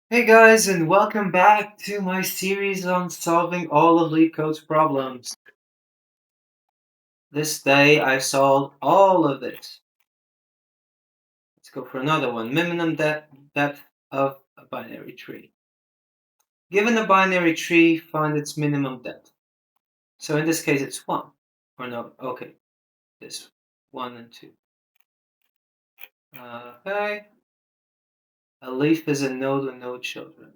Hey guys, and welcome back to my series on solving all of LeetCode's problems. This day I solved all of this. Let's go for another one. Minimum depth of a binary tree. Given a binary tree, find its minimum depth. So in this case it's 1. Or no, okay, this 1 and 2. Okay. A leaf is a node with no children.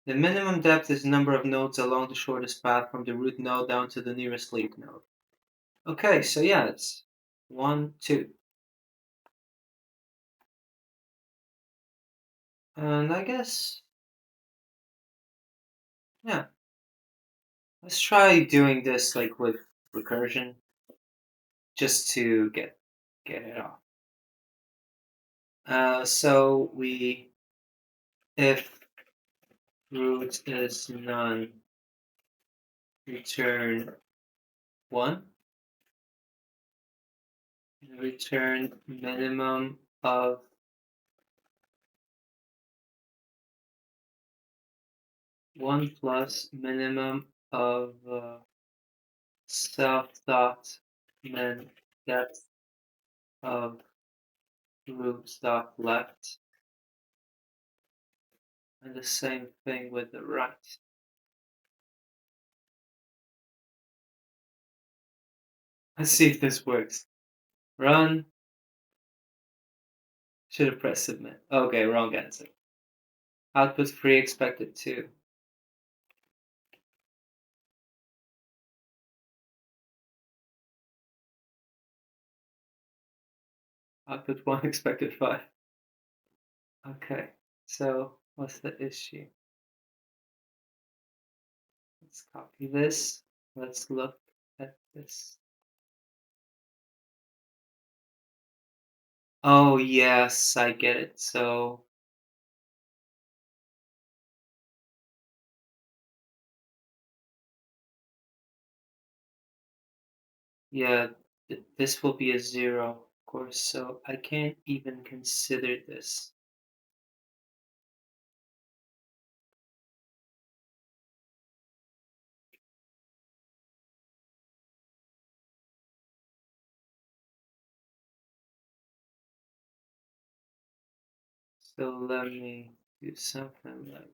The minimum depth is the number of nodes along the shortest path from the root node down to the nearest leaf node. Okay, so yeah, it's 1, 2. And I guess, yeah, let's try doing this like with recursion just to get it off. So if root is none, return 1. Return minimum of 1 plus minimum of self dot min depth of root dot left, and the same thing with the right. Let's see if this works. Run. Should have pressed submit. Okay, wrong answer. Output 3 expected 2. Output 1 expected 5. Okay, so what's the issue? Let's copy this. Let's look at this. Oh, yes, I get it. So, yeah, this will be a 0, of course, so I can't even consider this. So let me do something like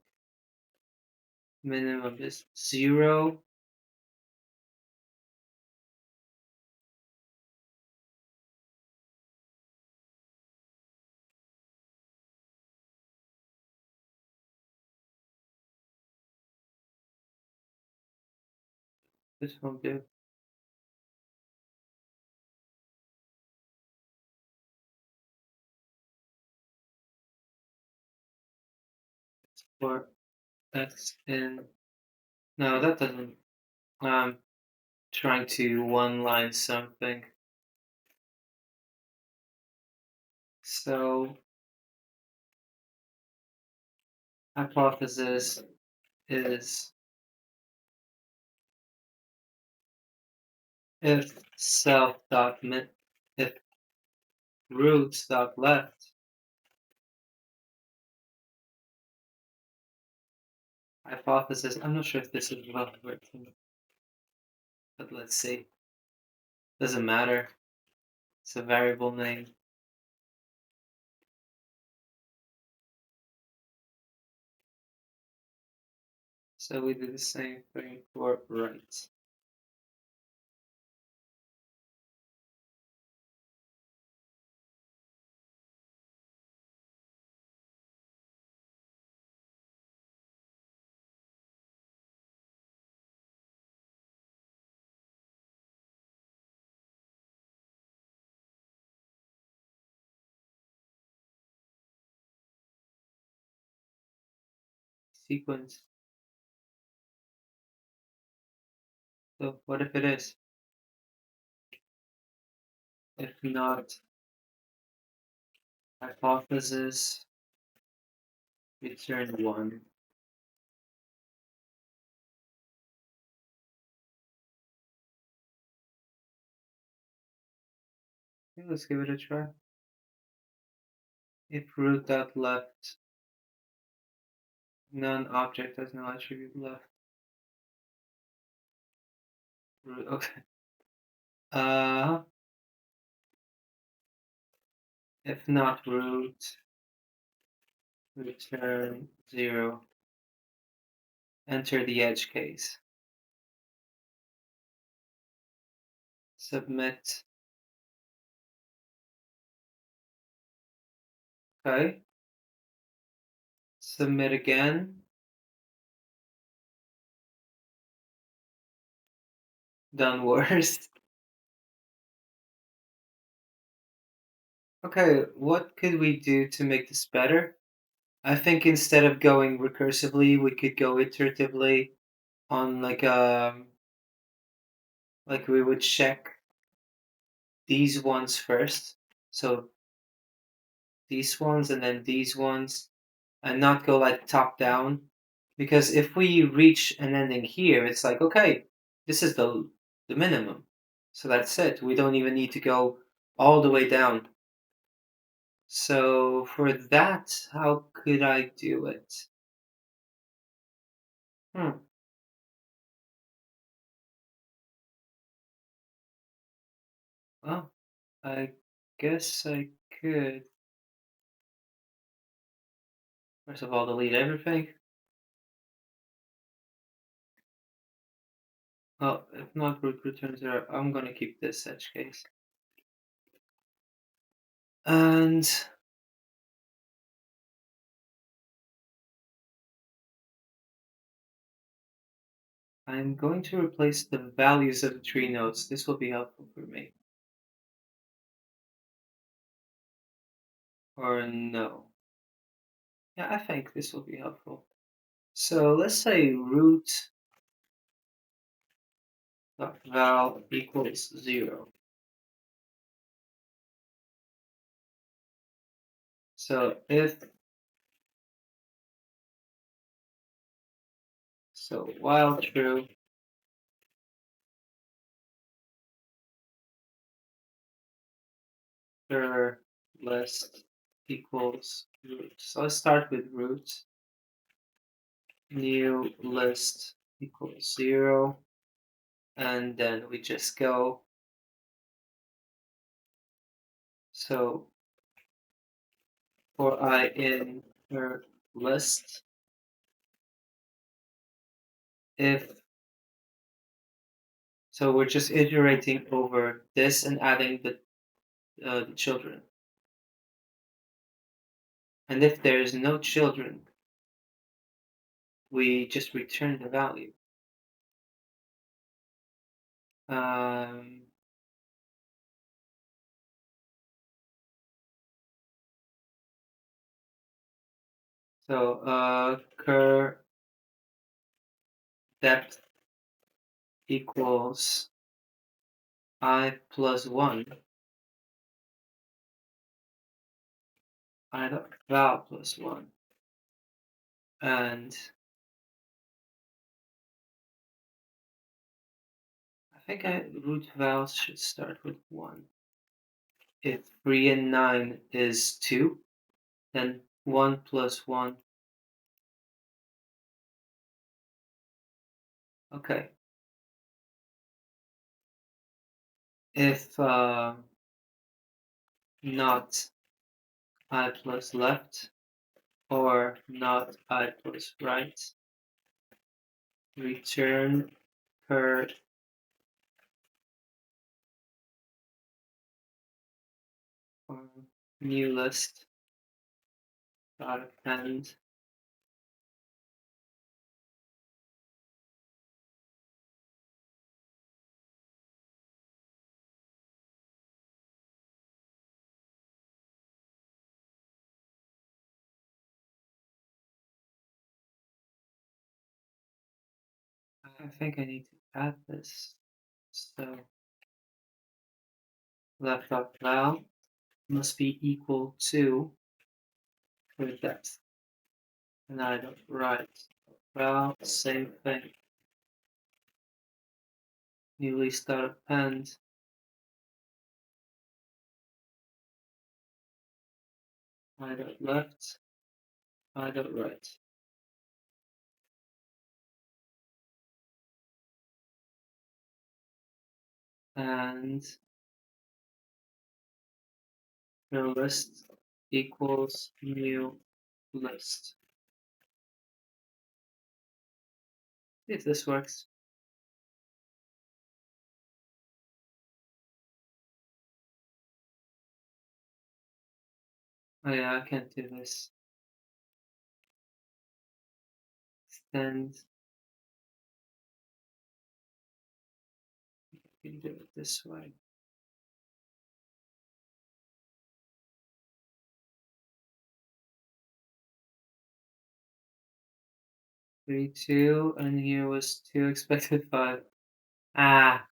minimum is 0. This won't do. For x in. No, that doesn't. Trying to one-line something. So, hypothesis is if self dot min, if roots dot left. Hypothesis, I'm not sure if this is well written, but let's see. Doesn't matter. It's a variable name. So we do the same thing for right. Sequence. So what if it is? If not, hypothesis, return 1. Okay, let's give it a try. If root dot left Non-object has no attribute left. Okay. If not root, return 0. Enter the edge case. Submit. Okay. Submit again. Done worse. Okay, what could we do to make this better? I think instead of going recursively, we could go iteratively on like we would check these ones first. So these ones and then these ones, and not go like top down. Because if we reach an ending here, it's like, okay, this is the minimum. So that's it. We don't even need to go all the way down. So for that, how could I do it? Well, I guess I could. First of all, delete everything. Well, if not root return 0, I'm gonna keep this edge case. And I'm going to replace the values of the tree nodes. This will be helpful for me. Or no. Yeah, I think this will be helpful. So let's say root val equals 0. So while true, dir list equals root. So let's start with root. New list equals 0. And then we just go. So for I in her list, so we're just iterating over this and adding the children. And if there is no children, we just return the value. So cur depth equals I plus 1. I dot val plus 1. And I think root vals should start with 1. If 3 and 9 is 2, then 1 plus 1. Okay. If not I plus left or not I plus right, return per new list dot append. I think I need to add this. So left dot val must be equal to for depth. And I dot right. Val, same thing. New list dot append. I dot left. I dot right. and new list equals new list. See if this works. Oh yeah, I can't do this. Extend. You can do it this way. Three, two, and here was two expected five. Ah,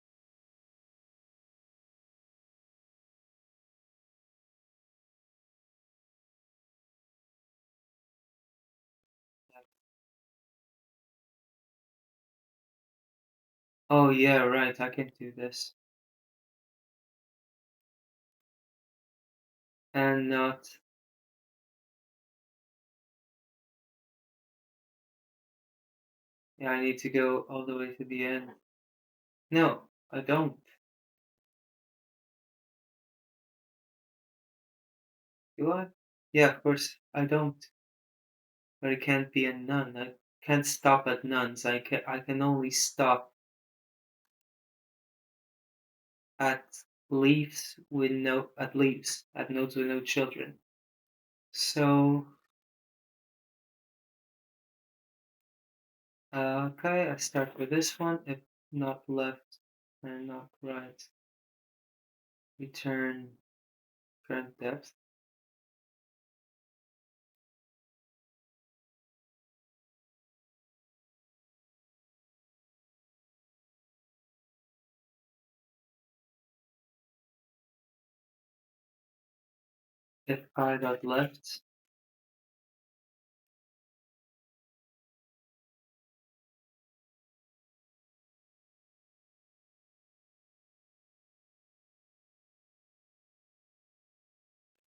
oh yeah, right, I can do this. And not, yeah, I need to go all the way to the end. No, I don't. Do I? Yeah, of course, I don't. But it can't be a none. I can't stop at nuns. I can only stop at leaves, at nodes with no children. So, okay, I start with this one. If not left and not right, return current depth. If I dot left,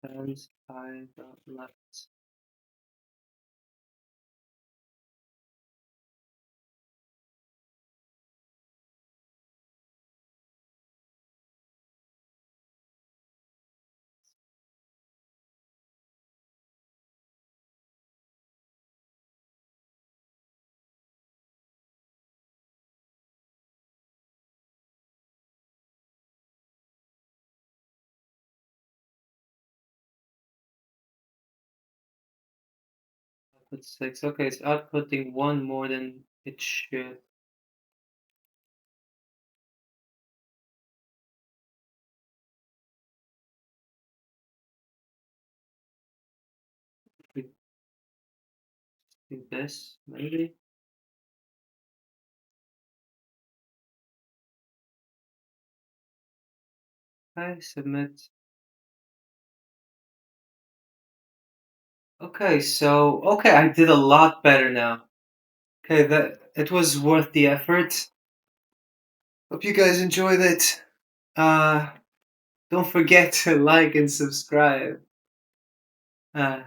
and I dot left. Output 6. Okay, it's outputting one more than it should. We do this, maybe. Okay, submit. Okay, so okay, I did a lot better now. Okay, that it was worth the effort. Hope you guys enjoyed it. Uh, don't forget to like and subscribe. Uh,